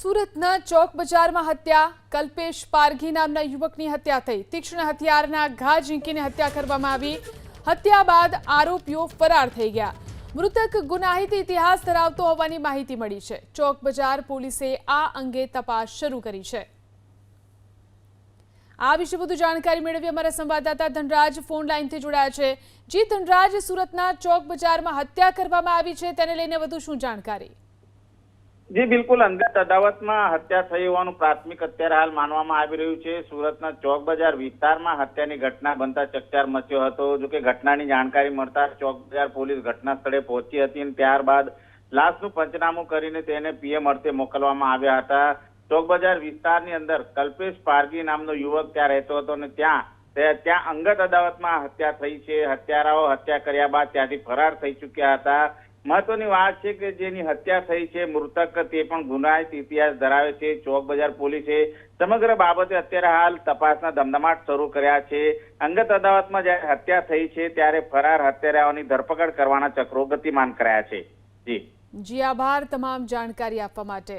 સુરતના ચોક બજારમાં હત્યા. કલ્પેશ પારઘી નામના યુવકની હત્યા થઈ. તીક્ષ્ણ હથિયારના ઘા ઝીંકીને હત્યા કરવામાં આવી. હત્યા બાદ આરોપીઓ ફરાર થઈ ગયા. મૃતક ગુનાહિત ઇતિહાસ ધરાવતો હોવાની માહિતી મળી છે. ચોક બજાર પોલીસે આ અંગે તપાસ શરૂ કરી છે. આ વિશે વધુ જાણકારી મેળવી અમારા સંવાદદાતા ધનરાજ ફોન લાઈનથી જોડાયા છે. જી ધનરાજ, સુરતના ચોક બજારમાં હત્યા કરવામાં આવી છે, તેને લઈને વધુ શું જાણકારી? જી બિલકુલ, અંગત અદાવતમાં હત્યા થઈ હોવાનું પ્રાથમિક અત્યારે હાલ માનવામાં આવી રહ્યું છે. સુરતના ચોક બજાર વિસ્તારમાં હત્યાની ઘટના બનતા ચકચાર મચ્યો હતો. જોકે ઘટનાની જાણકારી મળતા ચોક બજાર પોલીસ ઘટના સ્થળે પહોંચી હતી અને ત્યારબાદ લાશનું પંચનામું કરીને તેને પીએમ અર્થે મોકલવામાં આવ્યા હતા. ચોક બજાર વિસ્તારની અંદર કલ્પેશ પારઘી નામનો યુવક ત્યાં રહેતો હતો અને ત્યાં અંગત અદાવતમાં હત્યા થઈ છે. હત્યારાઓ હત્યા કર્યા બાદ ત્યાંથી ફરાર થઈ ચુક્યા હતા. મહત્વની વાત છે કે જેની હત્યા થઈ છે મૃતક તે પણ ગુનાહિત ઇતિહાસ ધરાવે છે. ચોક બજાર પોલીસે સમગ્ર બાબતે અત્યારે હાલ તપાસના ધમધમાટ શરૂ કર્યા છે. અંગત અદાવતમાં જ્યારે હત્યા થઈ છે ત્યારે ફરાર હત્યારાઓની ધરપકડ કરવાના ચક્રો ગતિમાન કરાયા છે. જી આભાર તમામ જાણકારી આપવા માટે.